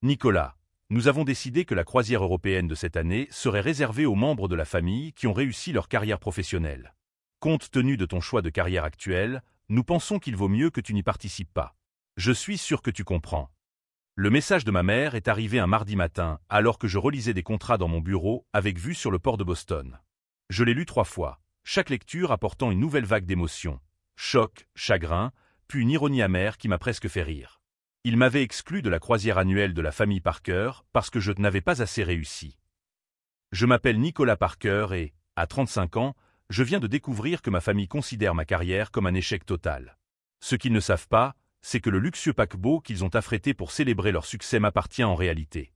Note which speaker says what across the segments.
Speaker 1: Nicolas, nous avons décidé que la croisière européenne de cette année serait réservée aux membres de la famille qui ont réussi leur carrière professionnelle. Compte tenu de ton choix de carrière actuel, nous pensons qu'il vaut mieux que tu n'y participes pas. Je suis sûr que tu comprends. Le message de ma mère est arrivé un mardi matin, alors que je relisais des contrats dans mon bureau avec vue sur le port de Boston. Je l'ai lu 3 fois, chaque lecture apportant une nouvelle vague d'émotions. Choc, chagrin, puis une ironie amère qui m'a presque fait rire. Il m'avait exclu de la croisière annuelle de la famille Parker parce que je n'avais pas assez réussi. Je m'appelle Nicolas Parker et, à 35 ans, je viens de découvrir que ma famille considère ma carrière comme un échec total. Ce qu'ils ne savent pas, c'est que le luxueux paquebot qu'ils ont affrété pour célébrer leur succès m'appartient en réalité.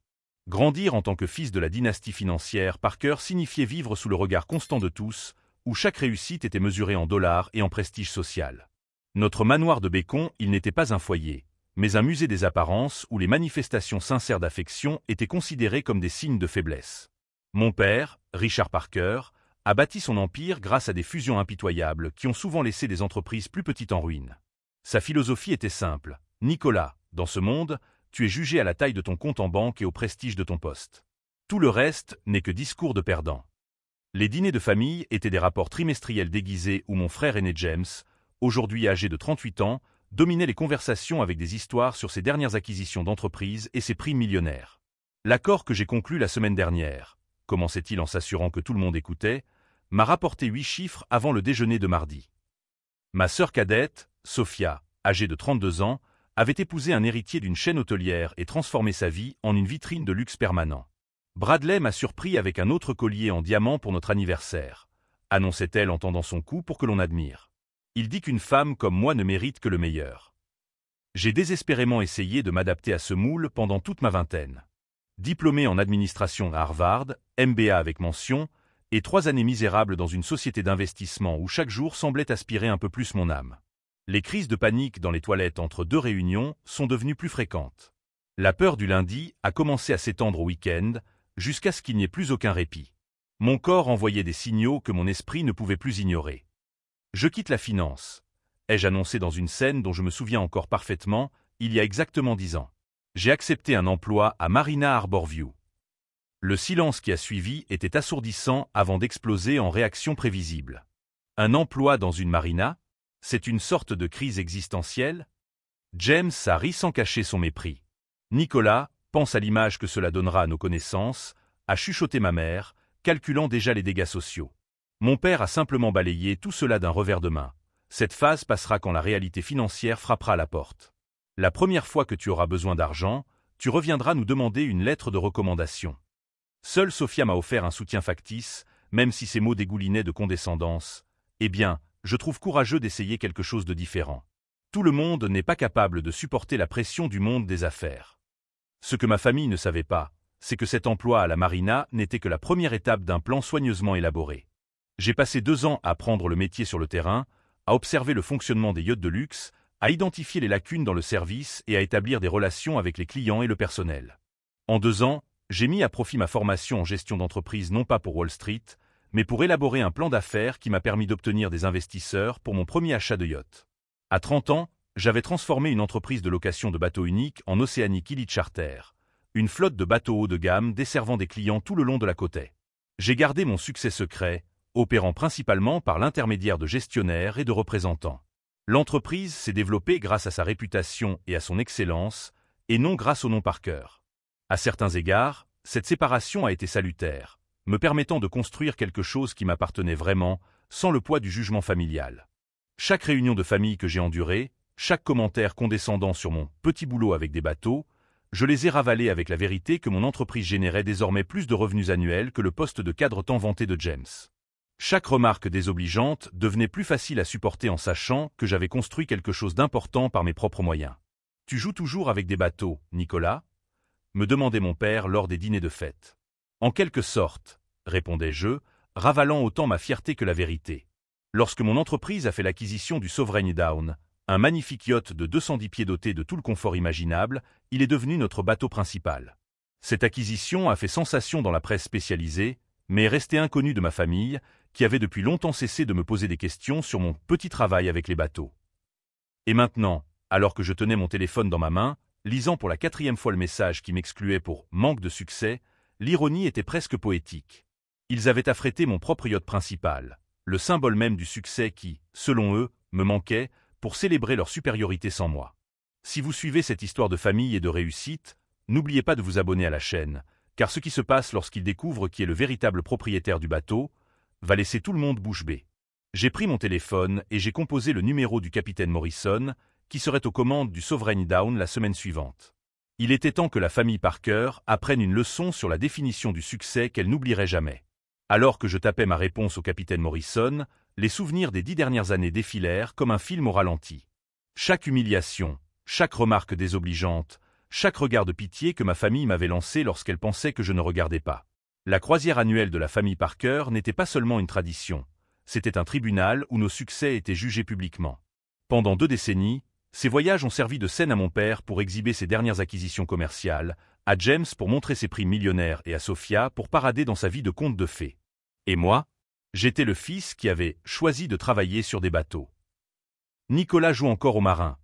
Speaker 1: Grandir en tant que fils de la dynastie financière Parker signifiait vivre sous le regard constant de tous, où chaque réussite était mesurée en dollars et en prestige social. Notre manoir de Bécon, il n'était pas un foyer, mais un musée des apparences où les manifestations sincères d'affection étaient considérées comme des signes de faiblesse. Mon père, Richard Parker, a bâti son empire grâce à des fusions impitoyables qui ont souvent laissé des entreprises plus petites en ruine. Sa philosophie était simple. Nicolas, dans ce monde, tu es jugé à la taille de ton compte en banque et au prestige de ton poste. Tout le reste n'est que discours de perdant. Les dîners de famille étaient des rapports trimestriels déguisés où mon frère aîné James, aujourd'hui âgé de 38 ans, dominait les conversations avec des histoires sur ses dernières acquisitions d'entreprise et ses primes millionnaires. L'accord que j'ai conclu la semaine dernière, commençait-il en s'assurant que tout le monde écoutait, m'a rapporté 8 chiffres avant le déjeuner de mardi. Ma sœur cadette, Sophia, âgée de 32 ans, avait épousé un héritier d'une chaîne hôtelière et transformé sa vie en une vitrine de luxe permanent. Bradley m'a surpris avec un autre collier en diamant pour notre anniversaire, annonçait-elle en tendant son cou pour que l'on admire. Il dit qu'une femme comme moi ne mérite que le meilleur. J'ai désespérément essayé de m'adapter à ce moule pendant toute ma vingtaine. Diplômé en administration à Harvard, MBA avec mention, et 3 années misérables dans une société d'investissement où chaque jour semblait aspirer un peu plus mon âme. Les crises de panique dans les toilettes entre 2 réunions sont devenues plus fréquentes. La peur du lundi a commencé à s'étendre au week-end, jusqu'à ce qu'il n'y ait plus aucun répit. Mon corps envoyait des signaux que mon esprit ne pouvait plus ignorer. Je quitte la finance, ai-je annoncé dans une scène dont je me souviens encore parfaitement, il y a exactement 10 ans. J'ai accepté un emploi à Marina Harborview. Le silence qui a suivi était assourdissant avant d'exploser en réaction prévisible. Un emploi dans une marina? C'est une sorte de crise existentielle? James a ri sans cacher son mépris. Nicolas, pense à l'image que cela donnera à nos connaissances, a chuchoté ma mère, calculant déjà les dégâts sociaux. Mon père a simplement balayé tout cela d'un revers de main. Cette phase passera quand la réalité financière frappera à la porte. La première fois que tu auras besoin d'argent, tu reviendras nous demander une lettre de recommandation. Seule Sophia m'a offert un soutien factice, même si ses mots dégoulinaient de condescendance. Eh bien, je trouve courageux d'essayer quelque chose de différent. Tout le monde n'est pas capable de supporter la pression du monde des affaires. Ce que ma famille ne savait pas, c'est que cet emploi à la marina n'était que la première étape d'un plan soigneusement élaboré. J'ai passé 2 ans à apprendre le métier sur le terrain, à observer le fonctionnement des yachts de luxe, à identifier les lacunes dans le service et à établir des relations avec les clients et le personnel. En 2 ans, j'ai mis à profit ma formation en gestion d'entreprise non pas pour Wall Street, mais pour élaborer un plan d'affaires qui m'a permis d'obtenir des investisseurs pour mon premier achat de yacht. À 30 ans, j'avais transformé une entreprise de location de bateaux uniques en Oceanic Elite Charter, une flotte de bateaux haut de gamme desservant des clients tout le long de la côte est. J'ai gardé mon succès secret, opérant principalement par l'intermédiaire de gestionnaires et de représentants. L'entreprise s'est développée grâce à sa réputation et à son excellence, et non grâce au nom Parker. À certains égards, cette séparation a été salutaire, me permettant de construire quelque chose qui m'appartenait vraiment, sans le poids du jugement familial. Chaque réunion de famille que j'ai endurée, chaque commentaire condescendant sur mon petit boulot avec des bateaux, je les ai ravalés avec la vérité que mon entreprise générait désormais plus de revenus annuels que le poste de cadre tant vanté de James. Chaque remarque désobligeante devenait plus facile à supporter en sachant que j'avais construit quelque chose d'important par mes propres moyens. « Tu joues toujours avec des bateaux, Nicolas ?» me demandait mon père lors des dîners de fête. « En quelque sorte, » répondais-je, ravalant autant ma fierté que la vérité. Lorsque mon entreprise a fait l'acquisition du Sovereign Down, un magnifique yacht de 210 pieds doté de tout le confort imaginable, il est devenu notre bateau principal. Cette acquisition a fait sensation dans la presse spécialisée, mais est restée inconnue de ma famille, qui avait depuis longtemps cessé de me poser des questions sur mon petit travail avec les bateaux. Et maintenant, alors que je tenais mon téléphone dans ma main, lisant pour la 4e fois le message qui m'excluait pour « manque de succès », l'ironie était presque poétique. Ils avaient affrété mon propre yacht principal, le symbole même du succès qui, selon eux, me manquait, pour célébrer leur supériorité sans moi. Si vous suivez cette histoire de famille et de réussite, n'oubliez pas de vous abonner à la chaîne, car ce qui se passe lorsqu'ils découvrent qui est le véritable propriétaire du bateau va laisser tout le monde bouche bée. J'ai pris mon téléphone et j'ai composé le numéro du capitaine Morrison, qui serait aux commandes du Sovereign Down la semaine suivante. Il était temps que la famille Parker apprenne une leçon sur la définition du succès qu'elle n'oublierait jamais. Alors que je tapais ma réponse au capitaine Morrison, les souvenirs des 10 dernières années défilèrent comme un film au ralenti. Chaque humiliation, chaque remarque désobligeante, chaque regard de pitié que ma famille m'avait lancé lorsqu'elle pensait que je ne regardais pas. La croisière annuelle de la famille Parker n'était pas seulement une tradition, c'était un tribunal où nos succès étaient jugés publiquement. Pendant 2 décennies, ces voyages ont servi de scène à mon père pour exhiber ses dernières acquisitions commerciales, à James pour montrer ses primes millionnaires et à Sophia pour parader dans sa vie de conte de fées. Et moi, j'étais le fils qui avait choisi de travailler sur des bateaux. Nicolas joue encore au marin,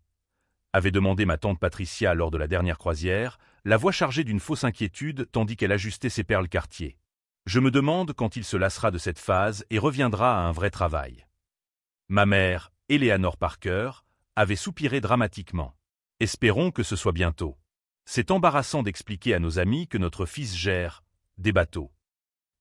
Speaker 1: avait demandé ma tante Patricia lors de la dernière croisière, la voix chargée d'une fausse inquiétude tandis qu'elle ajustait ses perles Cartier. Je me demande quand il se lassera de cette phase et reviendra à un vrai travail. Ma mère, Eleanor Parker, avait soupiré dramatiquement. Espérons que ce soit bientôt. C'est embarrassant d'expliquer à nos amis que notre fils gère des bateaux.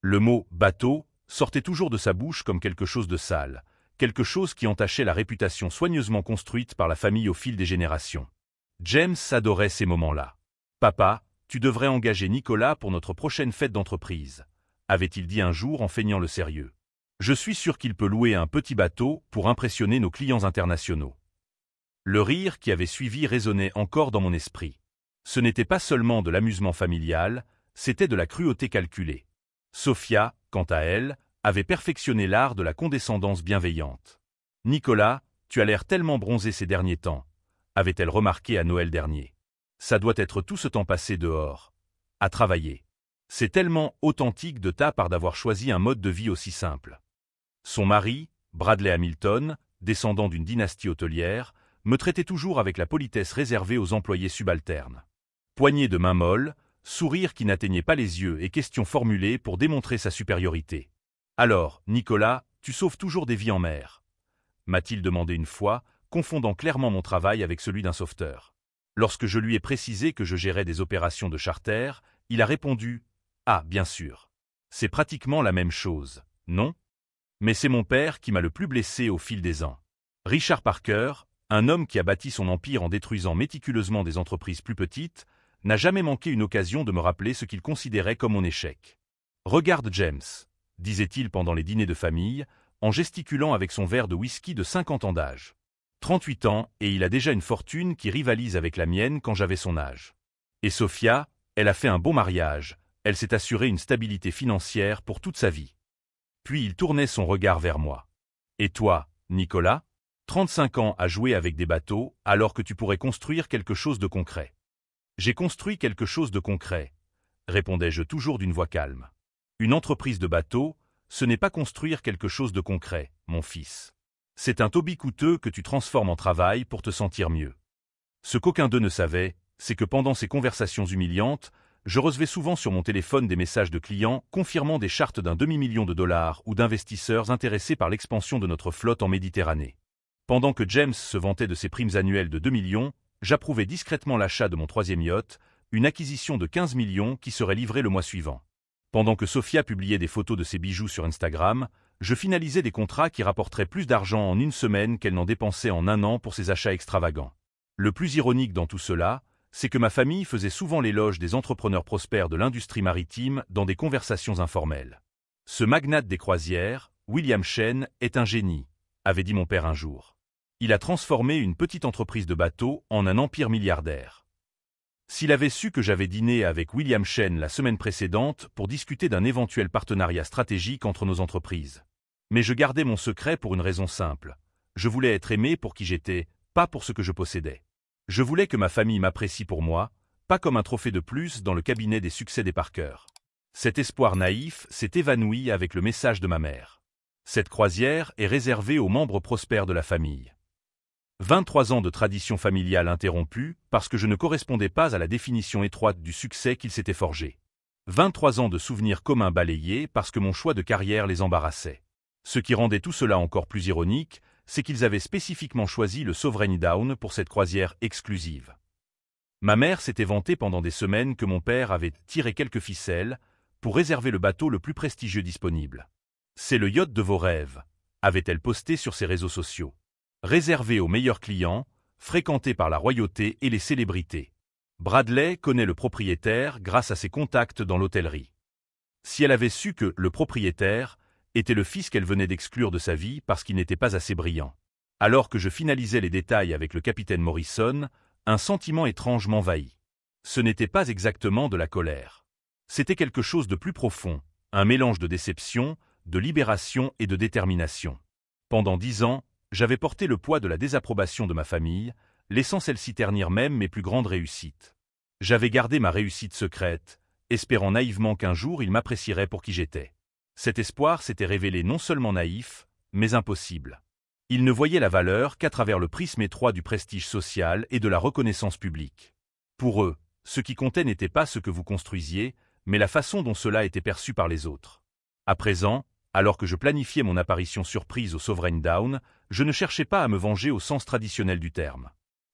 Speaker 1: Le mot « bateau » sortait toujours de sa bouche comme quelque chose de sale, quelque chose qui entachait la réputation soigneusement construite par la famille au fil des générations. James adorait ces moments-là. « Papa, tu devrais engager Nicolas pour notre prochaine fête d'entreprise », avait-il dit un jour en feignant le sérieux. Je suis sûr qu'il peut louer un petit bateau pour impressionner nos clients internationaux. Le rire qui avait suivi résonnait encore dans mon esprit. Ce n'était pas seulement de l'amusement familial, c'était de la cruauté calculée. Sophia, quant à elle, avait perfectionné l'art de la condescendance bienveillante. « Nicolas, tu as l'air tellement bronzé ces derniers temps », avait-elle remarqué à Noël dernier. « Ça doit être tout ce temps passé dehors, à travailler. C'est tellement authentique de ta part d'avoir choisi un mode de vie aussi simple. » Son mari, Bradley Hamilton, descendant d'une dynastie hôtelière, me traitait toujours avec la politesse réservée aux employés subalternes. Poignée de main molle, sourire qui n'atteignait pas les yeux et questions formulées pour démontrer sa supériorité. « Alors, Nicolas, tu sauves toujours des vies en mer ?» m'a-t-il demandé une fois, confondant clairement mon travail avec celui d'un sauveteur. Lorsque je lui ai précisé que je gérais des opérations de charter, il a répondu « Ah, bien sûr. C'est pratiquement la même chose, non ? Mais c'est mon père qui m'a le plus blessé au fil des ans. » Richard Parker, un homme qui a bâti son empire en détruisant méticuleusement des entreprises plus petites, n'a jamais manqué une occasion de me rappeler ce qu'il considérait comme mon échec. « Regarde James », disait-il pendant les dîners de famille, en gesticulant avec son verre de whisky de 50 ans d'âge. 38 ans et il a déjà une fortune qui rivalise avec la mienne quand j'avais son âge. Et Sophia, elle a fait un beau mariage, elle s'est assurée une stabilité financière pour toute sa vie. Puis il tournait son regard vers moi. « Et toi, Nicolas ? 35 ans à jouer avec des bateaux alors que tu pourrais construire quelque chose de concret. » « J'ai construit quelque chose de concret, » répondais-je toujours d'une voix calme. « Une entreprise de bateaux, ce n'est pas construire quelque chose de concret, mon fils. C'est un toby coûteux que tu transformes en travail pour te sentir mieux. » Ce qu'aucun d'eux ne savait, c'est que pendant ces conversations humiliantes, je recevais souvent sur mon téléphone des messages de clients confirmant des chartes d'un demi-million de dollars ou d'investisseurs intéressés par l'expansion de notre flotte en Méditerranée. Pendant que James se vantait de ses primes annuelles de 2 millions, j'approuvais discrètement l'achat de mon 3e yacht, une acquisition de 15 millions qui serait livrée le mois suivant. Pendant que Sophia publiait des photos de ses bijoux sur Instagram, je finalisais des contrats qui rapporteraient plus d'argent en une semaine qu'elle n'en dépensait en un an pour ses achats extravagants. Le plus ironique dans tout cela, c'est que ma famille faisait souvent l'éloge des entrepreneurs prospères de l'industrie maritime dans des conversations informelles. « Ce magnate des croisières, William Shen, est un génie », avait dit mon père un jour. Il a transformé une petite entreprise de bateaux en un empire milliardaire. S'il avait su que j'avais dîné avec William Shen la semaine précédente pour discuter d'un éventuel partenariat stratégique entre nos entreprises. Mais je gardais mon secret pour une raison simple. Je voulais être aimé pour qui j'étais, pas pour ce que je possédais. Je voulais que ma famille m'apprécie pour moi, pas comme un trophée de plus dans le cabinet des succès des Parker. Cet espoir naïf s'est évanoui avec le message de ma mère. Cette croisière est réservée aux membres prospères de la famille. 23 ans de tradition familiale interrompue parce que je ne correspondais pas à la définition étroite du succès qu'ils s'étaient forgé. 23 ans de souvenirs communs balayés parce que mon choix de carrière les embarrassait. Ce qui rendait tout cela encore plus ironique, c'est qu'ils avaient spécifiquement choisi le Sovereign Down pour cette croisière exclusive. Ma mère s'était vantée pendant des semaines que mon père avait tiré quelques ficelles pour réserver le bateau le plus prestigieux disponible. C'est le yacht de vos rêves, avait-elle posté sur ses réseaux sociaux. Réservé aux meilleurs clients, fréquenté par la royauté et les célébrités. Bradley connaît le propriétaire grâce à ses contacts dans l'hôtellerie. Si elle avait su que le propriétaire était le fils qu'elle venait d'exclure de sa vie parce qu'il n'était pas assez brillant. Alors que je finalisais les détails avec le capitaine Morrison, un sentiment étrange m'envahit. Ce n'était pas exactement de la colère. C'était quelque chose de plus profond, un mélange de déception, de libération et de détermination. Pendant 10 ans, j'avais porté le poids de la désapprobation de ma famille, laissant celle-ci ternir même mes plus grandes réussites. J'avais gardé ma réussite secrète, espérant naïvement qu'un jour ils m'apprécieraient pour qui j'étais. Cet espoir s'était révélé non seulement naïf, mais impossible. Ils ne voyaient la valeur qu'à travers le prisme étroit du prestige social et de la reconnaissance publique. Pour eux, ce qui comptait n'était pas ce que vous construisiez, mais la façon dont cela était perçu par les autres. À présent, alors que je planifiais mon apparition surprise au Sovereign Down, je ne cherchais pas à me venger au sens traditionnel du terme.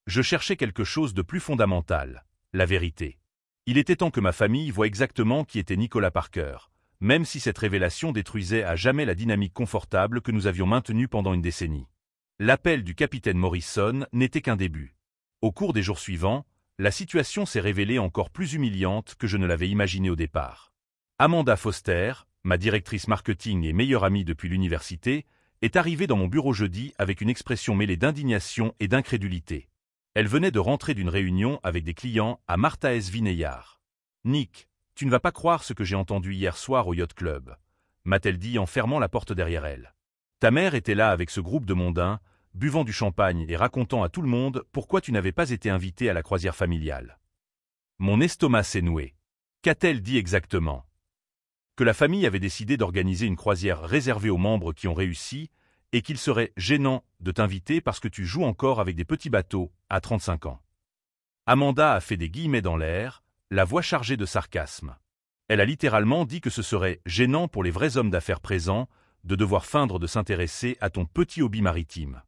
Speaker 1: Je cherchais quelque chose de plus fondamental, la vérité. Il était temps que ma famille voie exactement qui était Nicolas Parker, même si cette révélation détruisait à jamais la dynamique confortable que nous avions maintenue pendant une décennie. L'appel du capitaine Morrison n'était qu'un début. Au cours des jours suivants, la situation s'est révélée encore plus humiliante que je ne l'avais imaginé au départ. Amanda Foster, ma directrice marketing et meilleure amie depuis l'université, est arrivée dans mon bureau jeudi avec une expression mêlée d'indignation et d'incrédulité. Elle venait de rentrer d'une réunion avec des clients à Martha S. Vineyard. « Nick, tu ne vas pas croire ce que j'ai entendu hier soir au Yacht Club », m'a-t-elle dit en fermant la porte derrière elle. Ta mère était là avec ce groupe de mondains, buvant du champagne et racontant à tout le monde pourquoi tu n'avais pas été invité à la croisière familiale. Mon estomac s'est noué. Qu'a-t-elle dit exactement? Que la famille avait décidé d'organiser une croisière réservée aux membres qui ont réussi et qu'il serait gênant de t'inviter parce que tu joues encore avec des petits bateaux à 35 ans. Amanda a fait des guillemets dans l'air, la voix chargée de sarcasme. Elle a littéralement dit que ce serait gênant pour les vrais hommes d'affaires présents de devoir feindre de s'intéresser à ton petit hobby maritime.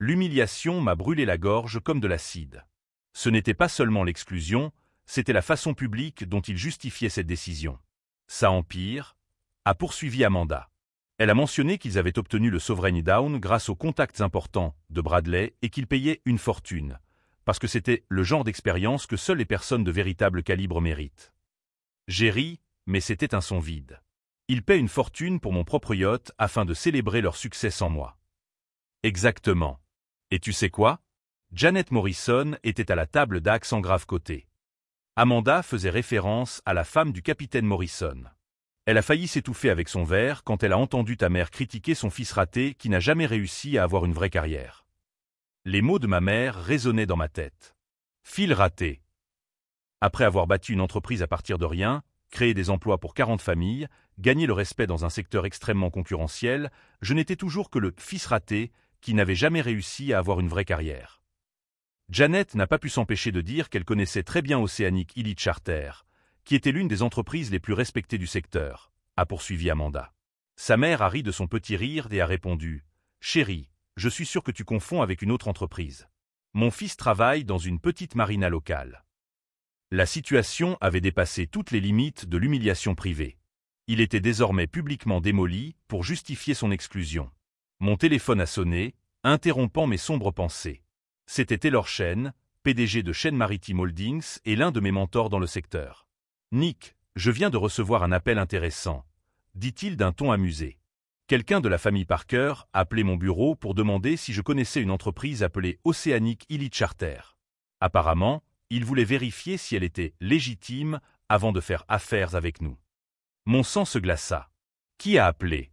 Speaker 1: L'humiliation m'a brûlé la gorge comme de l'acide. Ce n'était pas seulement l'exclusion, c'était la façon publique dont il justifiait cette décision. Ça empire, a poursuivi Amanda. Elle a mentionné qu'ils avaient obtenu le Sovereign Down grâce aux contacts importants de Bradley et qu'ils payaient une fortune, parce que c'était le genre d'expérience que seules les personnes de véritable calibre méritent. J'ai ri, mais c'était un son vide. Ils paient une fortune pour mon propre yacht afin de célébrer leur succès sans moi. Exactement. Et tu sais quoi? Janet Morrison était à la table d'accent grave côté. Amanda faisait référence à la femme du capitaine Morrison. Elle a failli s'étouffer avec son verre quand elle a entendu ta mère critiquer son fils raté qui n'a jamais réussi à avoir une vraie carrière. Les mots de ma mère résonnaient dans ma tête. Phil raté. Après avoir bâti une entreprise à partir de rien, créé des emplois pour 40 familles, gagné le respect dans un secteur extrêmement concurrentiel, je n'étais toujours que le fils raté qui n'avait jamais réussi à avoir une vraie carrière. Janet n'a pas pu s'empêcher de dire qu'elle connaissait très bien Oceanic Elite Charter, qui était l'une des entreprises les plus respectées du secteur, a poursuivi Amanda. Sa mère a ri de son petit rire et a répondu « Chérie, je suis sûr que tu confonds avec une autre entreprise. Mon fils travaille dans une petite marina locale. » La situation avait dépassé toutes les limites de l'humiliation privée. Il était désormais publiquement démoli pour justifier son exclusion. Mon téléphone a sonné, interrompant mes sombres pensées. C'était Taylor Chen, PDG de Chen Maritime Holdings et l'un de mes mentors dans le secteur. « Nick, je viens de recevoir un appel intéressant, » dit-il d'un ton amusé. Quelqu'un de la famille Parker a appelé mon bureau pour demander si je connaissais une entreprise appelée Oceanic Elite Charter. Apparemment, il voulait vérifier si elle était légitime avant de faire affaire avec nous. Mon sang se glaça. Qui a appelé?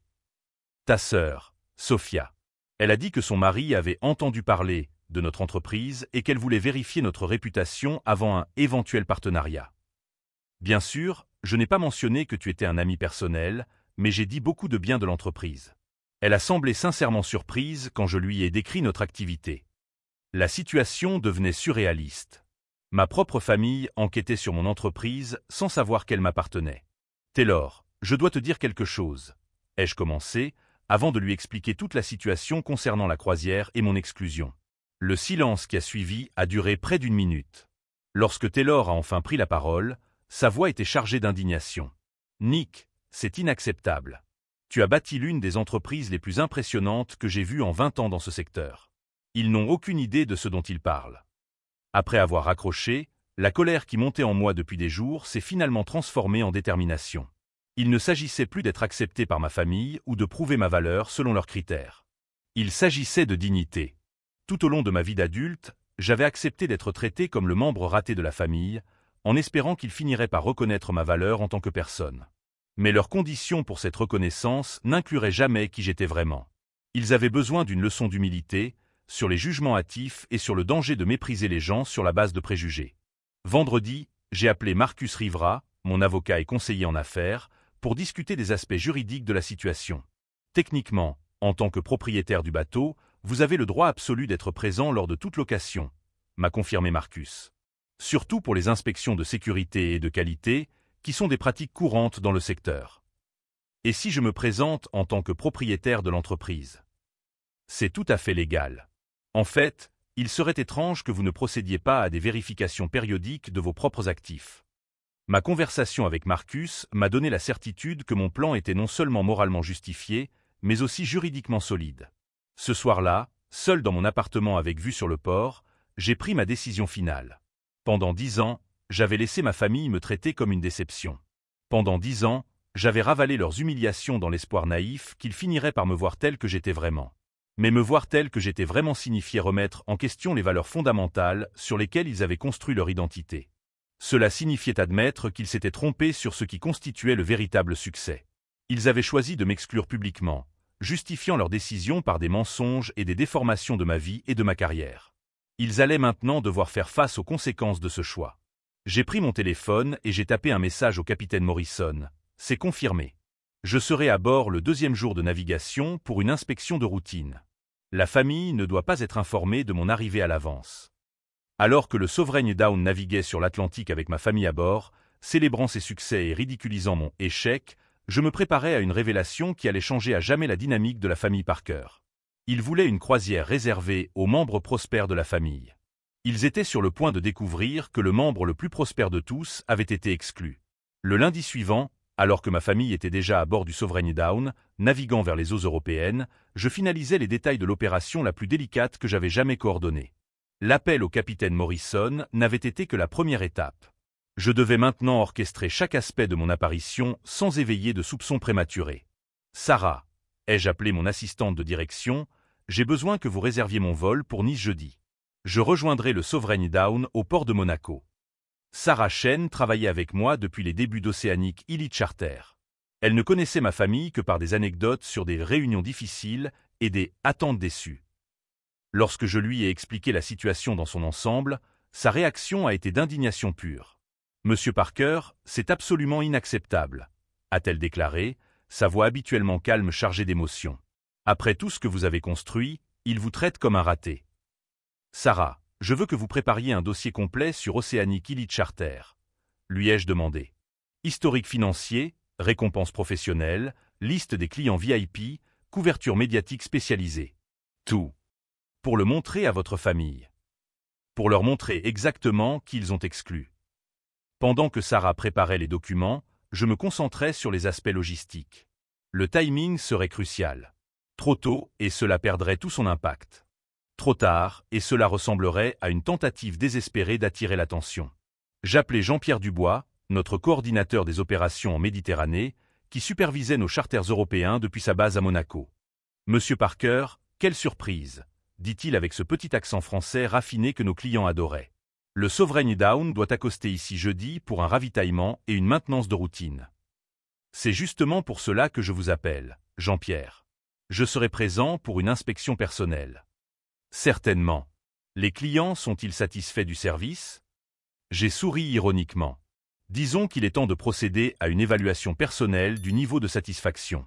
Speaker 1: Ta sœur, Sophia. Elle a dit que son mari avait entendu parler de notre entreprise et qu'elle voulait vérifier notre réputation avant un éventuel partenariat. Bien sûr, je n'ai pas mentionné que tu étais un ami personnel, mais j'ai dit beaucoup de bien de l'entreprise. Elle a semblé sincèrement surprise quand je lui ai décrit notre activité. La situation devenait surréaliste. Ma propre famille enquêtait sur mon entreprise sans savoir qu'elle m'appartenait. Taylor, je dois te dire quelque chose, ai-je commencé, avant de lui expliquer toute la situation concernant la croisière et mon exclusion. Le silence qui a suivi a duré près d'1 minute. Lorsque Taylor a enfin pris la parole, sa voix était chargée d'indignation. « Nick, c'est inacceptable. Tu as bâti l'une des entreprises les plus impressionnantes que j'ai vues en 20 ans dans ce secteur. Ils n'ont aucune idée de ce dont ils parlent. » Après avoir raccroché, la colère qui montait en moi depuis des jours s'est finalement transformée en détermination. Il ne s'agissait plus d'être accepté par ma famille ou de prouver ma valeur selon leurs critères. Il s'agissait de dignité. Tout au long de ma vie d'adulte, j'avais accepté d'être traité comme le membre raté de la famille, en espérant qu'ils finiraient par reconnaître ma valeur en tant que personne. Mais leurs conditions pour cette reconnaissance n'incluraient jamais qui j'étais vraiment. Ils avaient besoin d'une leçon d'humilité, sur les jugements hâtifs et sur le danger de mépriser les gens sur la base de préjugés. Vendredi, j'ai appelé Marcus Rivera, mon avocat et conseiller en affaires, pour discuter des aspects juridiques de la situation. Techniquement, en tant que propriétaire du bateau, vous avez le droit absolu d'être présent lors de toute location, m'a confirmé Marcus. Surtout pour les inspections de sécurité et de qualité, qui sont des pratiques courantes dans le secteur. Et si je me présente en tant que propriétaire de l'entreprise? C'est tout à fait légal. En fait, il serait étrange que vous ne procédiez pas à des vérifications périodiques de vos propres actifs. Ma conversation avec Marcus m'a donné la certitude que mon plan était non seulement moralement justifié, mais aussi juridiquement solide. Ce soir-là, seul dans mon appartement avec vue sur le port, j'ai pris ma décision finale. Pendant 10 ans, j'avais laissé ma famille me traiter comme une déception. Pendant 10 ans, j'avais ravalé leurs humiliations dans l'espoir naïf qu'ils finiraient par me voir tel que j'étais vraiment. Mais me voir tel que j'étais vraiment signifiait remettre en question les valeurs fondamentales sur lesquelles ils avaient construit leur identité. Cela signifiait admettre qu'ils s'étaient trompés sur ce qui constituait le véritable succès. Ils avaient choisi de m'exclure publiquement, justifiant leur décision par des mensonges et des déformations de ma vie et de ma carrière. Ils allaient maintenant devoir faire face aux conséquences de ce choix. J'ai pris mon téléphone et j'ai tapé un message au capitaine Morrison. C'est confirmé. Je serai à bord le 2e jour de navigation pour une inspection de routine. La famille ne doit pas être informée de mon arrivée à l'avance. Alors que le Sovereign Dawn naviguait sur l'Atlantique avec ma famille à bord, célébrant ses succès et ridiculisant mon échec, je me préparais à une révélation qui allait changer à jamais la dynamique de la famille Parker. Ils voulaient une croisière réservée aux membres prospères de la famille. Ils étaient sur le point de découvrir que le membre le plus prospère de tous avait été exclu. Le lundi suivant, alors que ma famille était déjà à bord du Sovereign Dawn, naviguant vers les eaux européennes, je finalisais les détails de l'opération la plus délicate que j'avais jamais coordonnée. L'appel au capitaine Morrison n'avait été que la première étape. Je devais maintenant orchestrer chaque aspect de mon apparition sans éveiller de soupçons prématurés. « Sarah, ai-je appelé mon assistante de direction, j'ai besoin que vous réserviez mon vol pour Nice jeudi. Je rejoindrai le Sovereign Dawn au port de Monaco. » Sarah Chen travaillait avec moi depuis les débuts d'Oceanic Elite Charter. Elle ne connaissait ma famille que par des anecdotes sur des réunions difficiles et des « attentes déçues ». Lorsque je lui ai expliqué la situation dans son ensemble, sa réaction a été d'indignation pure. « Monsieur Parker, c'est absolument inacceptable », a-t-elle déclaré, sa voix habituellement calme chargée d'émotion. « Après tout ce que vous avez construit, il vous traite comme un raté. » Sarah, je veux que vous prépariez un dossier complet sur Oceanic Elite Charter, lui ai-je demandé. Historique financier, récompenses professionnelles, liste des clients VIP, couverture médiatique spécialisée. Tout. Pour le montrer à votre famille. Pour leur montrer exactement qui ils ont exclu. Pendant que Sarah préparait les documents, je me concentrais sur les aspects logistiques. Le timing serait crucial. Trop tôt et cela perdrait tout son impact. Trop tard et cela ressemblerait à une tentative désespérée d'attirer l'attention. J'appelai Jean-Pierre Dubois, notre coordinateur des opérations en Méditerranée, qui supervisait nos charters européens depuis sa base à Monaco. « Monsieur Parker, quelle surprise !» dit-il avec ce petit accent français raffiné que nos clients adoraient. « Le Sovereign Dawn doit accoster ici jeudi pour un ravitaillement et une maintenance de routine. C'est justement pour cela que je vous appelle, Jean-Pierre. Je serai présent pour une inspection personnelle. » Certainement. Les clients sont-ils satisfaits du service? J'ai souri ironiquement. Disons qu'il est temps de procéder à une évaluation personnelle du niveau de satisfaction.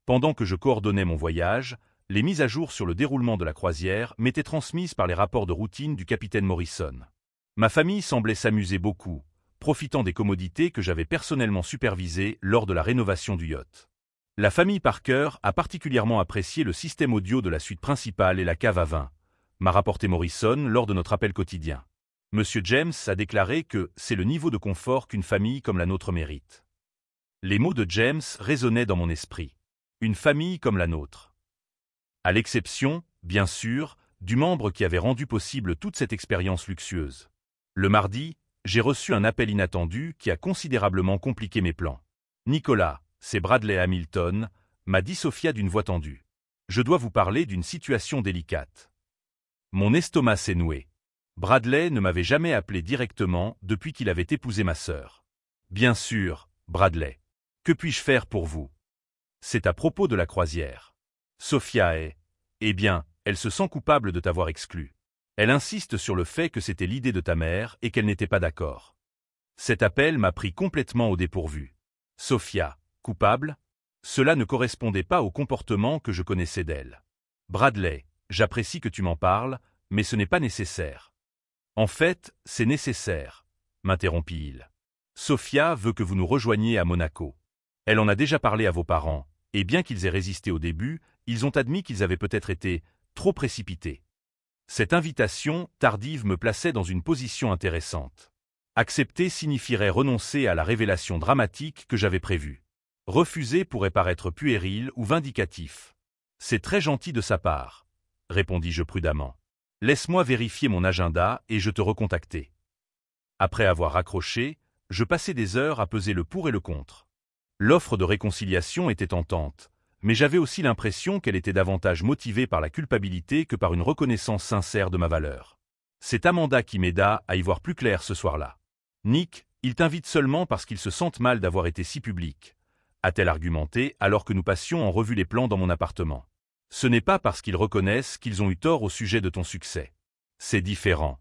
Speaker 1: Pendant que je coordonnais mon voyage, Les mises à jour sur le déroulement de la croisière m'étaient transmises par les rapports de routine du capitaine Morrison. Ma famille semblait s'amuser beaucoup, profitant des commodités que j'avais personnellement supervisées lors de la rénovation du yacht. La famille Parker a particulièrement apprécié le système audio de la suite principale et la cave à vin, m'a rapporté Morrison lors de notre appel quotidien. Monsieur James a déclaré que c'est le niveau de confort qu'une famille comme la nôtre mérite. Les mots de James résonnaient dans mon esprit. Une famille comme la nôtre. À l'exception, bien sûr, du membre qui avait rendu possible toute cette expérience luxueuse. Le mardi, j'ai reçu un appel inattendu qui a considérablement compliqué mes plans. Nicolas, c'est Bradley Hamilton, m'a dit Sophia d'une voix tendue. Je dois vous parler d'une situation délicate. Mon estomac s'est noué. Bradley ne m'avait jamais appelé directement depuis qu'il avait épousé ma sœur. Bien sûr, Bradley. Que puis-je faire pour vous? C'est à propos de la croisière. Sophia est... Eh bien, elle se sent coupable de t'avoir exclu. Elle insiste sur le fait que c'était l'idée de ta mère et qu'elle n'était pas d'accord. Cet appel m'a pris complètement au dépourvu. Sophia, coupable? Cela ne correspondait pas au comportement que je connaissais d'elle. Bradley, j'apprécie que tu m'en parles, mais ce n'est pas nécessaire. En fait, c'est nécessaire, m'interrompit-il. Sophia veut que vous nous rejoigniez à Monaco. Elle en a déjà parlé à vos parents, et bien qu'ils aient résisté au début, ils ont admis qu'ils avaient peut-être été trop précipités. Cette invitation tardive me plaçait dans une position intéressante. Accepter signifierait renoncer à la révélation dramatique que j'avais prévue. Refuser pourrait paraître puéril ou vindicatif. C'est très gentil de sa part, répondis-je prudemment. Laisse-moi vérifier mon agenda et je te recontacter. Après avoir raccroché, je passai des heures à peser le pour et le contre. L'offre de réconciliation était tentante, mais j'avais aussi l'impression qu'elle était davantage motivée par la culpabilité que par une reconnaissance sincère de ma valeur. C'est Amanda qui m'aida à y voir plus clair ce soir-là. Nick, ils t'invitent seulement parce qu'ils se sentent mal d'avoir été si publics, a-t-elle argumenté alors que nous passions en revue les plans dans mon appartement. Ce n'est pas parce qu'ils reconnaissent qu'ils ont eu tort au sujet de ton succès. C'est différent.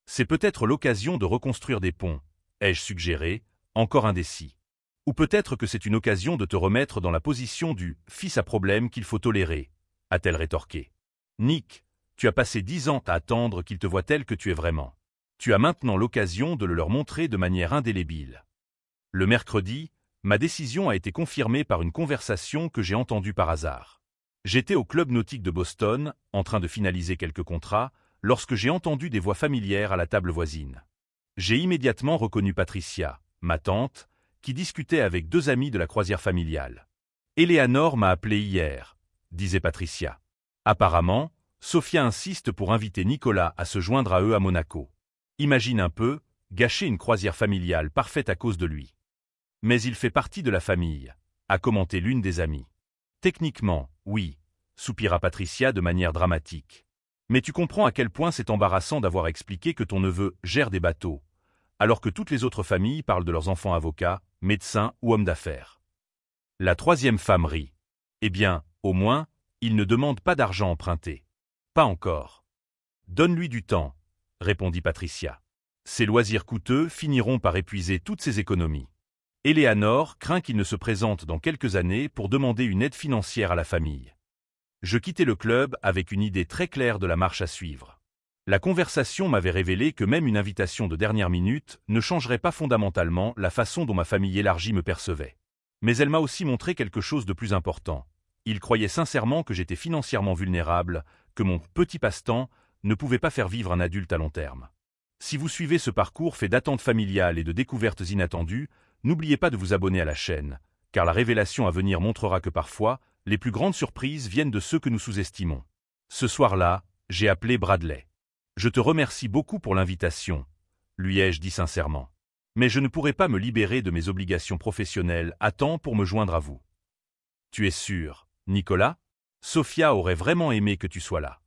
Speaker 1: C'est peut-être l'occasion de reconstruire des ponts, ai-je suggéré, encore indécis. Ou peut-être que c'est une occasion de te remettre dans la position du « fils à problème qu'il faut tolérer », a-t-elle rétorqué. Nick, tu as passé 10 ans à attendre qu'ils te voient tel que tu es vraiment. Tu as maintenant l'occasion de le leur montrer de manière indélébile. Le mercredi, ma décision a été confirmée par une conversation que j'ai entendue par hasard. J'étais au club nautique de Boston, en train de finaliser quelques contrats, lorsque j'ai entendu des voix familières à la table voisine. J'ai immédiatement reconnu Patricia, ma tante, qui discutait avec 2 amis de la croisière familiale. « Eleanor m'a appelé hier », disait Patricia. Apparemment, Sophia insiste pour inviter Nicolas à se joindre à eux à Monaco. Imagine un peu, gâcher une croisière familiale parfaite à cause de lui. Mais il fait partie de la famille, a commenté l'une des amies. Techniquement, oui, soupira Patricia de manière dramatique. Mais tu comprends à quel point c'est embarrassant d'avoir expliqué que ton neveu gère des bateaux, alors que toutes les autres familles parlent de leurs enfants avocats, médecins ou hommes d'affaires. La 3e femme rit. Eh bien, au moins, il ne demande pas d'argent emprunté. Pas encore. Donne-lui du temps, répondit Patricia. Ses loisirs coûteux finiront par épuiser toutes ses économies. Eleanor craint qu'il ne se présente dans quelques années pour demander une aide financière à la famille. Je quittai le club avec une idée très claire de la marche à suivre. La conversation m'avait révélé que même une invitation de dernière minute ne changerait pas fondamentalement la façon dont ma famille élargie me percevait. Mais elle m'a aussi montré quelque chose de plus important. Ils croyaient sincèrement que j'étais financièrement vulnérable, que mon petit passe-temps ne pouvait pas faire vivre un adulte à long terme. Si vous suivez ce parcours fait d'attentes familiales et de découvertes inattendues, n'oubliez pas de vous abonner à la chaîne, car la révélation à venir montrera que parfois, les plus grandes surprises viennent de ceux que nous sous-estimons. Ce soir-là, j'ai appelé Bradley. Je te remercie beaucoup pour l'invitation, lui ai-je dit sincèrement. Mais je ne pourrai pas me libérer de mes obligations professionnelles à temps pour me joindre à vous. Tu es sûr, Nicolas? Sophia aurait vraiment aimé que tu sois là.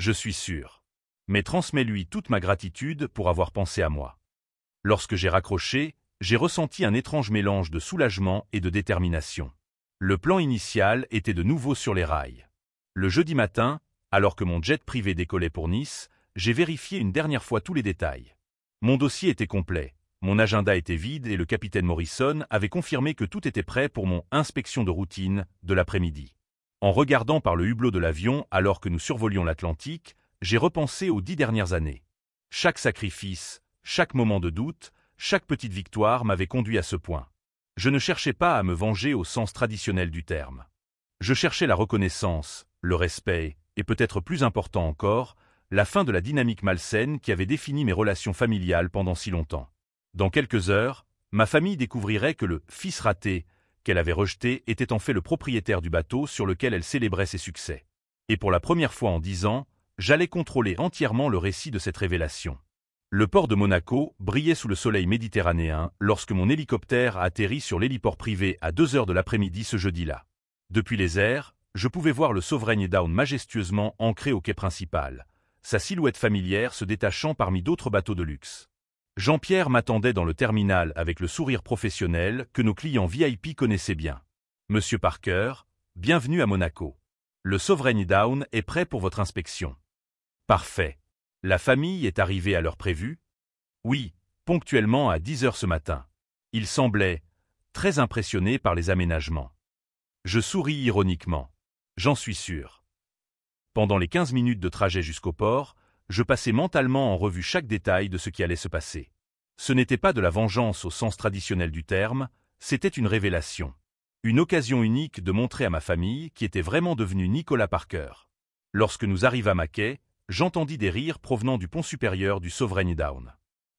Speaker 1: Je suis sûr. Mais transmets-lui toute ma gratitude pour avoir pensé à moi. Lorsque j'ai raccroché, j'ai ressenti un étrange mélange de soulagement et de détermination. Le plan initial était de nouveau sur les rails. Le jeudi matin, alors que mon jet privé décollait pour Nice, j'ai vérifié une dernière fois tous les détails. Mon dossier était complet, mon agenda était vide et le capitaine Morrison avait confirmé que tout était prêt pour mon inspection de routine de l'après-midi. En regardant par le hublot de l'avion alors que nous survolions l'Atlantique, j'ai repensé aux 10 dernières années. Chaque sacrifice, chaque moment de doute, chaque petite victoire m'avait conduit à ce point. Je ne cherchais pas à me venger au sens traditionnel du terme. Je cherchais la reconnaissance, le respect, et peut-être plus important encore, la fin de la dynamique malsaine qui avait défini mes relations familiales pendant si longtemps. Dans quelques heures, ma famille découvrirait que le « fils raté » qu'elle avait rejeté était en fait le propriétaire du bateau sur lequel elle célébrait ses succès. Et pour la première fois en 10 ans, j'allais contrôler entièrement le récit de cette révélation. Le port de Monaco brillait sous le soleil méditerranéen lorsque mon hélicoptère a atterri sur l'héliport privé à 2 heures de l'après-midi ce jeudi-là. Depuis les airs, je pouvais voir le Sovereign Down majestueusement ancré au quai principal, sa silhouette familière se détachant parmi d'autres bateaux de luxe. Jean-Pierre m'attendait dans le terminal avec le sourire professionnel que nos clients VIP connaissaient bien. « Monsieur Parker, bienvenue à Monaco. Le Sovereign Down est prêt pour votre inspection. » « Parfait. La famille est arrivée à l'heure prévue ? » ?»« Oui, ponctuellement à 10 heures ce matin. » Il semblait très impressionné par les aménagements. Je souris ironiquement. « J'en suis sûr. » Pendant les 15 minutes de trajet jusqu'au port, je passais mentalement en revue chaque détail de ce qui allait se passer. Ce n'était pas de la vengeance au sens traditionnel du terme, c'était une révélation. Une occasion unique de montrer à ma famille qui était vraiment devenue Nicolas Parker. Lorsque nous arrivâmes à quai, j'entendis des rires provenant du pont supérieur du Sovereign Down.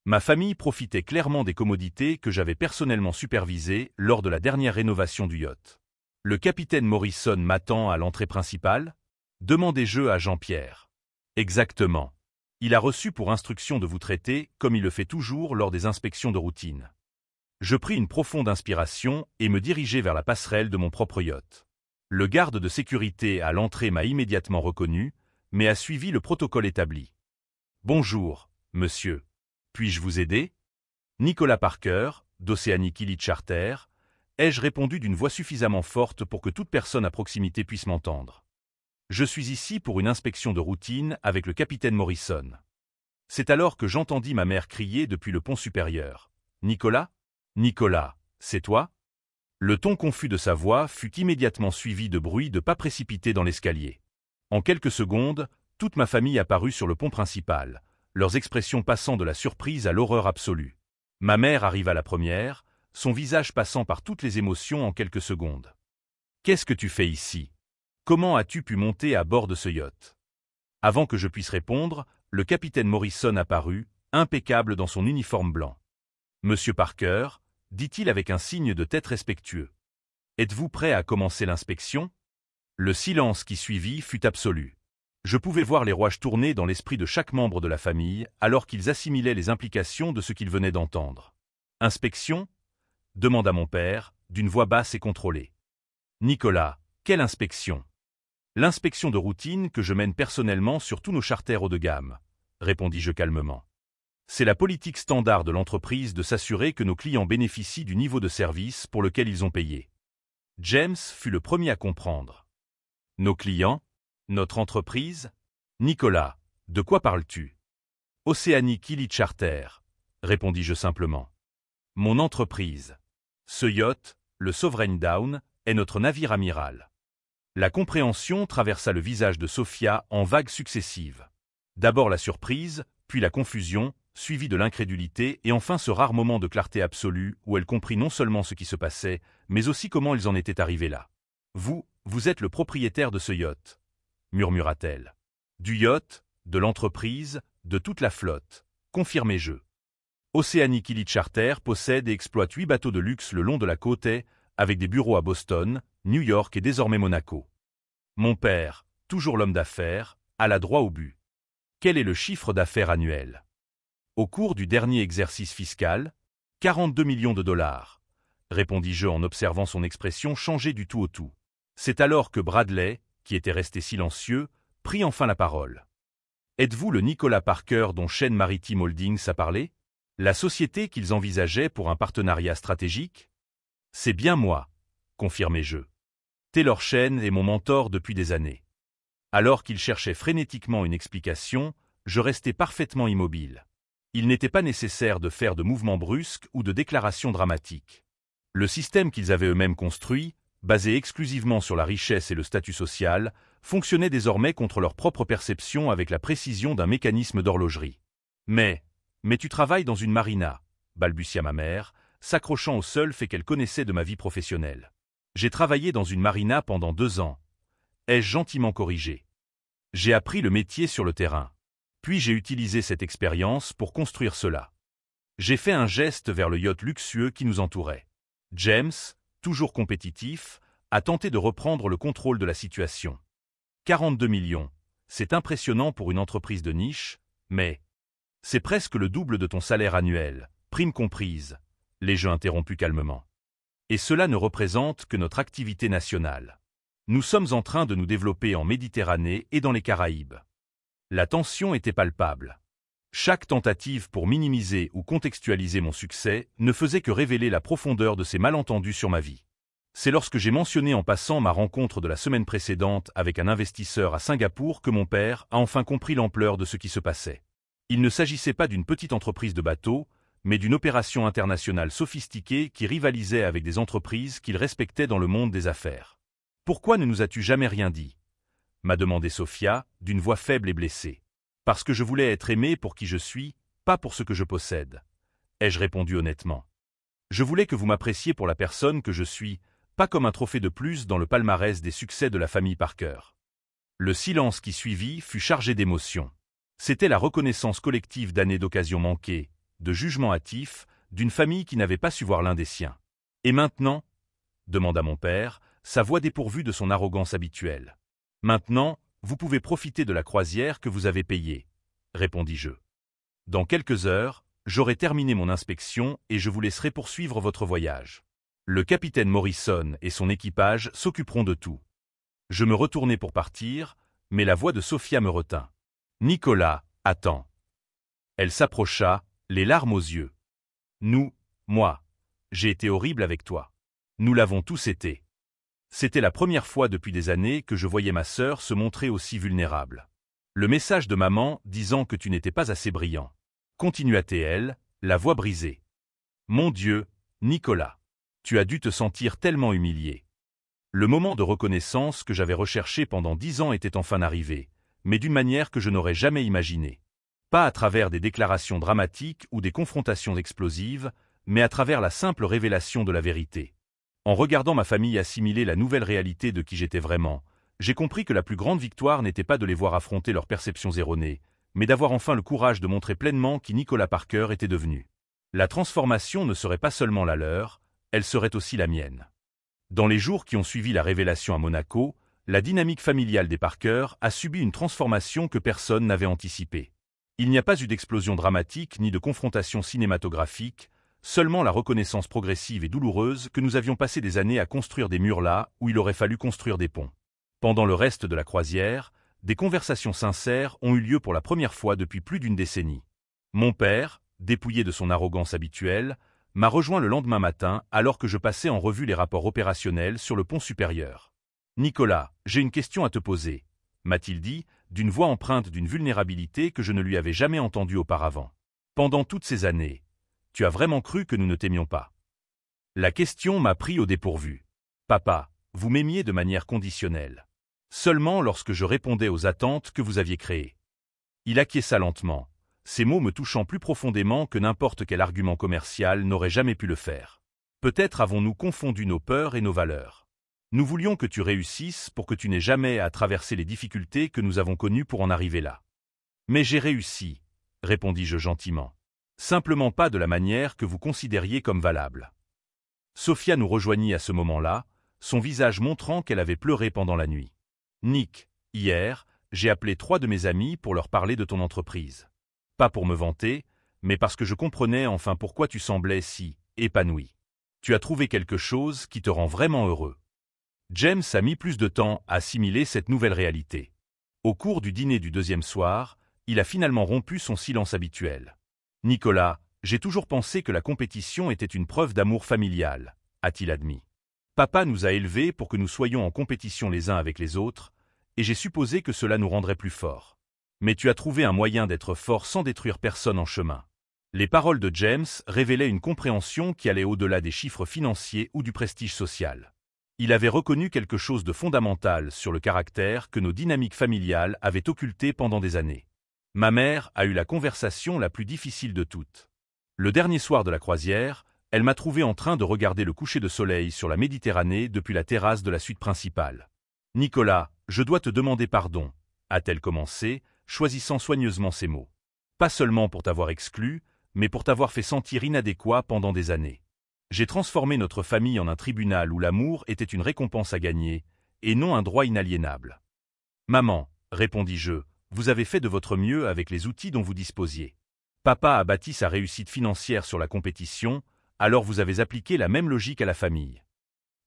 Speaker 1: Ma famille profitait clairement des commodités que j'avais personnellement supervisées lors de la dernière rénovation du yacht. « Le capitaine Morrison m'attend à l'entrée principale ?» demandai-je à Jean-Pierre. « Exactement. Il a reçu pour instruction de vous traiter comme il le fait toujours lors des inspections de routine. » Je pris une profonde inspiration et me dirigeai vers la passerelle de mon propre yacht. Le garde de sécurité à l'entrée m'a immédiatement reconnu, mais a suivi le protocole établi. « Bonjour, monsieur. Puis-je vous aider ?» Nicolas Parker, d'Oceanic Elite Charter, ai-je répondu d'une voix suffisamment forte pour que toute personne à proximité puisse m'entendre. « Je suis ici pour une inspection de routine avec le capitaine Morrison. » C'est alors que j'entendis ma mère crier depuis le pont supérieur. « Nicolas ? Nicolas, c'est toi ?» Le ton confus de sa voix fut immédiatement suivi de bruits de pas précipités dans l'escalier. En quelques secondes, toute ma famille apparut sur le pont principal, leurs expressions passant de la surprise à l'horreur absolue. Ma mère arriva la première, son visage passant par toutes les émotions en quelques secondes. « Qu'est-ce que tu fais ici ? Comment as-tu pu monter à bord de ce yacht ?» Avant que je puisse répondre, le capitaine Morrison apparut, impeccable dans son uniforme blanc. « Monsieur Parker, » dit-il avec un signe de tête respectueux. « Êtes-vous prêt à commencer l'inspection ?» Le silence qui suivit fut absolu. Je pouvais voir les rouages tourner dans l'esprit de chaque membre de la famille alors qu'ils assimilaient les implications de ce qu'ils venaient d'entendre. « Inspection ?» demanda mon père, d'une voix basse et contrôlée. « Nicolas, quelle inspection ?»« L'inspection de routine que je mène personnellement sur tous nos charters haut de gamme, » répondis-je calmement. « C'est la politique standard de l'entreprise de s'assurer que nos clients bénéficient du niveau de service pour lequel ils ont payé. » James fut le premier à comprendre. « Nos clients ? Notre entreprise ? Nicolas, de quoi parles-tu ? » « Oceanic Elite Charter, » répondis-je simplement. « Mon entreprise. Ce yacht, le Sovereign Down, est notre navire amiral. » La compréhension traversa le visage de Sophia en vagues successives. D'abord la surprise, puis la confusion, suivie de l'incrédulité et enfin ce rare moment de clarté absolue où elle comprit non seulement ce qui se passait, mais aussi comment ils en étaient arrivés là. « Vous êtes le propriétaire de ce yacht, » murmura-t-elle. « Du yacht, de l'entreprise, de toute la flotte, confirmai-je. Oceanic Elite Charter possède et exploite 8 bateaux de luxe le long de la côte est, avec des bureaux à Boston, New York et désormais Monaco. Mon père, toujours l'homme d'affaires, alla droit au but. Quel est le chiffre d'affaires annuel ? Au cours du dernier exercice fiscal, 42 millions de dollars, répondis-je en observant son expression changer du tout au tout. C'est alors que Bradley, qui était resté silencieux, prit enfin la parole. Êtes-vous le Nicolas Parker dont Shen Maritime Holdings a parlé ? La société qu'ils envisageaient pour un partenariat stratégique ? C'est bien moi, confirmai-je. Taylor Shen est mon mentor depuis des années. Alors qu'il cherchait frénétiquement une explication, je restais parfaitement immobile. Il n'était pas nécessaire de faire de mouvements brusques ou de déclarations dramatiques. Le système qu'ils avaient eux-mêmes construit, basés exclusivement sur la richesse et le statut social, fonctionnaient désormais contre leur propre perception avec la précision d'un mécanisme d'horlogerie. Mais tu travailles dans une marina, balbutia ma mère, s'accrochant au seul fait qu'elle connaissait de ma vie professionnelle. J'ai travaillé dans une marina pendant 2 ans. Ai-je gentiment corrigé? J'ai appris le métier sur le terrain. Puis j'ai utilisé cette expérience pour construire cela. J'ai fait un geste vers le yacht luxueux qui nous entourait. James, toujours compétitif, a tenté de reprendre le contrôle de la situation. 42 millions, c'est impressionnant pour une entreprise de niche, mais c'est presque le double de ton salaire annuel, prime comprise, l'ai-je interrompu calmement. Et cela ne représente que notre activité nationale. Nous sommes en train de nous développer en Méditerranée et dans les Caraïbes. La tension était palpable. Chaque tentative pour minimiser ou contextualiser mon succès ne faisait que révéler la profondeur de ces malentendus sur ma vie. C'est lorsque j'ai mentionné en passant ma rencontre de la semaine précédente avec un investisseur à Singapour que mon père a enfin compris l'ampleur de ce qui se passait. Il ne s'agissait pas d'une petite entreprise de bateau, mais d'une opération internationale sophistiquée qui rivalisait avec des entreprises qu'il respectait dans le monde des affaires. « Pourquoi ne nous as-tu jamais rien dit ?» m'a demandé Sophia, d'une voix faible et blessée. « Parce que je voulais être aimé pour qui je suis, pas pour ce que je possède. » ai-je répondu honnêtement. Je voulais que vous m'appréciiez pour la personne que je suis, pas comme un trophée de plus dans le palmarès des succès de la famille Parker. Le silence qui suivit fut chargé d'émotions. C'était la reconnaissance collective d'années d'occasions manquées, de jugements hâtifs, d'une famille qui n'avait pas su voir l'un des siens. « Et maintenant » demanda mon père, sa voix dépourvue de son arrogance habituelle. « Maintenant, vous pouvez profiter de la croisière que vous avez payée, » répondis-je. « Dans quelques heures, j'aurai terminé mon inspection et je vous laisserai poursuivre votre voyage. Le capitaine Morrison et son équipage s'occuperont de tout. » Je me retournai pour partir, mais la voix de Sophia me retint. « Nicolas, attends. » Elle s'approcha, les larmes aux yeux. « Moi, j'ai été horrible avec toi. Nous l'avons tous été. » C'était la première fois depuis des années que je voyais ma sœur se montrer aussi vulnérable. Le message de maman disant que tu n'étais pas assez brillant. Continua-t-elle, la voix brisée. Mon Dieu, Nicolas, tu as dû te sentir tellement humilié. Le moment de reconnaissance que j'avais recherché pendant 10 ans était enfin arrivé, mais d'une manière que je n'aurais jamais imaginée. Pas à travers des déclarations dramatiques ou des confrontations explosives, mais à travers la simple révélation de la vérité. En regardant ma famille assimiler la nouvelle réalité de qui j'étais vraiment, j'ai compris que la plus grande victoire n'était pas de les voir affronter leurs perceptions erronées, mais d'avoir enfin le courage de montrer pleinement qui Nicolas Parker était devenu. La transformation ne serait pas seulement la leur, elle serait aussi la mienne. Dans les jours qui ont suivi la révélation à Monaco, la dynamique familiale des Parker a subi une transformation que personne n'avait anticipée. Il n'y a pas eu d'explosion dramatique ni de confrontation cinématographique, seulement la reconnaissance progressive et douloureuse que nous avions passé des années à construire des murs là où il aurait fallu construire des ponts. Pendant le reste de la croisière, des conversations sincères ont eu lieu pour la première fois depuis plus d'une décennie. Mon père, dépouillé de son arrogance habituelle, m'a rejoint le lendemain matin alors que je passais en revue les rapports opérationnels sur le pont supérieur. « Nicolas, j'ai une question à te poser » m'a-t-il dit, d'une voix empreinte d'une vulnérabilité que je ne lui avais jamais entendue auparavant. « Pendant toutes ces années, tu as vraiment cru que nous ne t'aimions pas ?» La question m'a pris au dépourvu. « Papa, vous m'aimiez de manière conditionnelle. Seulement lorsque je répondais aux attentes que vous aviez créées. » Il acquiesça lentement, ces mots me touchant plus profondément que n'importe quel argument commercial n'aurait jamais pu le faire. Peut-être avons-nous confondu nos peurs et nos valeurs. Nous voulions que tu réussisses pour que tu n'aies jamais à traverser les difficultés que nous avons connues pour en arriver là. Mais j'ai réussi, répondis-je gentiment. Simplement pas de la manière que vous considériez comme valable. Sophia nous rejoignit à ce moment-là, son visage montrant qu'elle avait pleuré pendant la nuit. Nick, hier, j'ai appelé 3 de mes amis pour leur parler de ton entreprise. Pas pour me vanter, mais parce que je comprenais enfin pourquoi tu semblais si épanoui. Tu as trouvé quelque chose qui te rend vraiment heureux. James a mis plus de temps à assimiler cette nouvelle réalité. Au cours du dîner du 2e soir, il a finalement rompu son silence habituel. « Nicolas, j'ai toujours pensé que la compétition était une preuve d'amour familial, » a-t-il admis. « Papa nous a élevés pour que nous soyons en compétition les uns avec les autres, et j'ai supposé que cela nous rendrait plus forts. Mais tu as trouvé un moyen d'être fort sans détruire personne en chemin. » Les paroles de James révélaient une compréhension qui allait au-delà des chiffres financiers ou du prestige social. Il avait reconnu quelque chose de fondamental sur le caractère que nos dynamiques familiales avaient occulté pendant des années. Ma mère a eu la conversation la plus difficile de toutes. Le dernier soir de la croisière, elle m'a trouvé en train de regarder le coucher de soleil sur la Méditerranée depuis la terrasse de la suite principale. « Nicolas, je dois te demander pardon », a-t-elle commencé, choisissant soigneusement ses mots. Pas seulement pour t'avoir exclu, mais pour t'avoir fait sentir inadéquat pendant des années. J'ai transformé notre famille en un tribunal où l'amour était une récompense à gagner, et non un droit inaliénable. « Maman, répondis-je, vous avez fait de votre mieux avec les outils dont vous disposiez. Papa a bâti sa réussite financière sur la compétition, alors vous avez appliqué la même logique à la famille.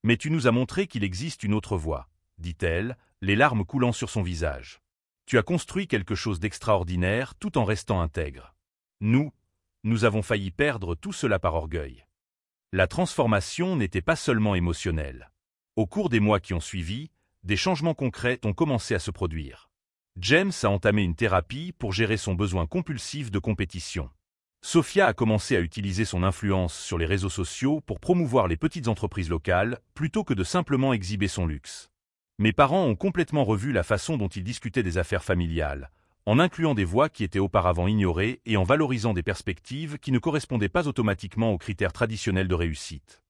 Speaker 1: Mais tu nous as montré qu'il existe une autre voie, dit-elle, les larmes coulant sur son visage. Tu as construit quelque chose d'extraordinaire tout en restant intègre. Nous avons failli perdre tout cela par orgueil. La transformation n'était pas seulement émotionnelle. Au cours des mois qui ont suivi, des changements concrets ont commencé à se produire. James a entamé une thérapie pour gérer son besoin compulsif de compétition. Sophia a commencé à utiliser son influence sur les réseaux sociaux pour promouvoir les petites entreprises locales plutôt que de simplement exhiber son luxe. Mes parents ont complètement revu la façon dont ils discutaient des affaires familiales, en incluant des voix qui étaient auparavant ignorées et en valorisant des perspectives qui ne correspondaient pas automatiquement aux critères traditionnels de réussite.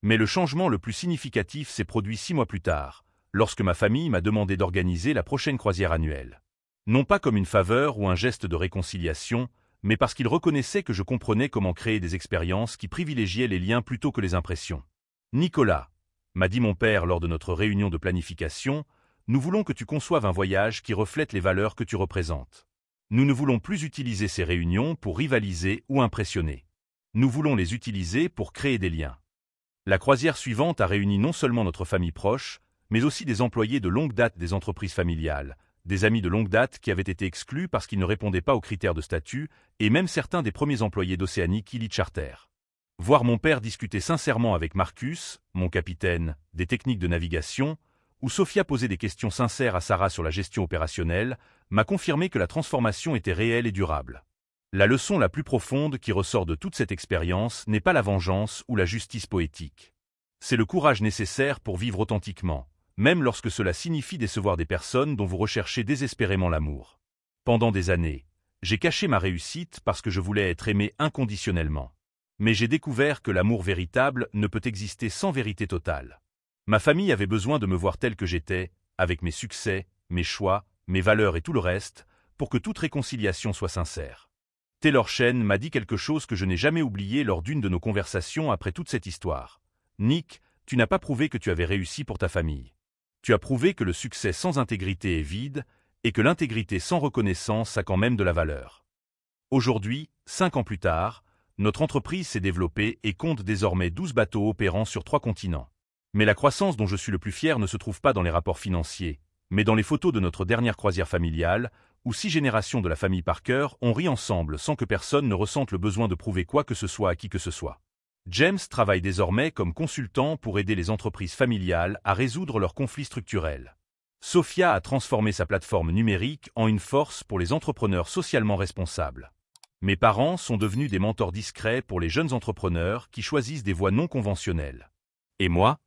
Speaker 1: Mais le changement le plus significatif s'est produit 6 mois plus tard, lorsque ma famille m'a demandé d'organiser la prochaine croisière annuelle. Non pas comme une faveur ou un geste de réconciliation, mais parce qu'ils reconnaissaient que je comprenais comment créer des expériences qui privilégiaient les liens plutôt que les impressions. « Nicolas, » m'a dit mon père lors de notre réunion de planification, « nous voulons que tu conçoives un voyage qui reflète les valeurs que tu représentes. Nous ne voulons plus utiliser ces réunions pour rivaliser ou impressionner. Nous voulons les utiliser pour créer des liens. » La croisière suivante a réuni non seulement notre famille proche, mais aussi des employés de longue date des entreprises familiales, des amis de longue date qui avaient été exclus parce qu'ils ne répondaient pas aux critères de statut, et même certains des premiers employés d'Oceanic Elite Charter. Voir mon père discuter sincèrement avec Marcus, mon capitaine, des techniques de navigation, ou Sophia poser des questions sincères à Sarah sur la gestion opérationnelle, m'a confirmé que la transformation était réelle et durable. La leçon la plus profonde qui ressort de toute cette expérience n'est pas la vengeance ou la justice poétique. C'est le courage nécessaire pour vivre authentiquement, même lorsque cela signifie décevoir des personnes dont vous recherchez désespérément l'amour. Pendant des années, j'ai caché ma réussite parce que je voulais être aimé inconditionnellement. Mais j'ai découvert que l'amour véritable ne peut exister sans vérité totale. Ma famille avait besoin de me voir tel que j'étais, avec mes succès, mes choix, mes valeurs et tout le reste, pour que toute réconciliation soit sincère. Taylor Shen m'a dit quelque chose que je n'ai jamais oublié lors d'une de nos conversations après toute cette histoire. « Nick, tu n'as pas prouvé que tu avais réussi pour ta famille. Tu as prouvé que le succès sans intégrité est vide, et que l'intégrité sans reconnaissance a quand même de la valeur. » Aujourd'hui, 5 ans plus tard, notre entreprise s'est développée et compte désormais 12 bateaux opérant sur 3 continents. Mais la croissance dont je suis le plus fier ne se trouve pas dans les rapports financiers, mais dans les photos de notre dernière croisière familiale, où 6 générations de la famille Parker ont ri ensemble sans que personne ne ressente le besoin de prouver quoi que ce soit à qui que ce soit. James travaille désormais comme consultant pour aider les entreprises familiales à résoudre leurs conflits structurels. Sophia a transformé sa plateforme numérique en une force pour les entrepreneurs socialement responsables. Mes parents sont devenus des mentors discrets pour les jeunes entrepreneurs qui choisissent des voies non conventionnelles. Et moi,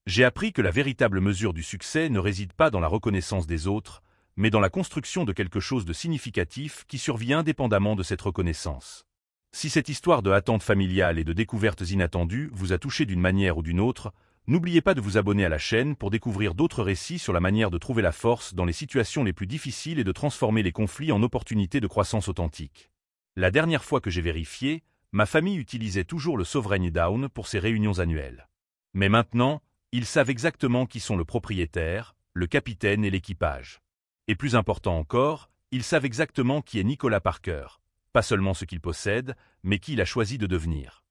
Speaker 1: j'ai appris que la véritable mesure du succès ne réside pas dans la reconnaissance des autres, mais dans la construction de quelque chose de significatif qui survit indépendamment de cette reconnaissance. Si cette histoire de attente familiale et de découvertes inattendues vous a touché d'une manière ou d'une autre, n'oubliez pas de vous abonner à la chaîne pour découvrir d'autres récits sur la manière de trouver la force dans les situations les plus difficiles et de transformer les conflits en opportunités de croissance authentique. La dernière fois que j'ai vérifié, ma famille utilisait toujours le Sovereign Down pour ses réunions annuelles. Mais maintenant, ils savent exactement qui sont le propriétaire, le capitaine et l'équipage. Et plus important encore, ils savent exactement qui est Nicolas Parker, pas seulement ce qu'il possède, mais qui il a choisi de devenir.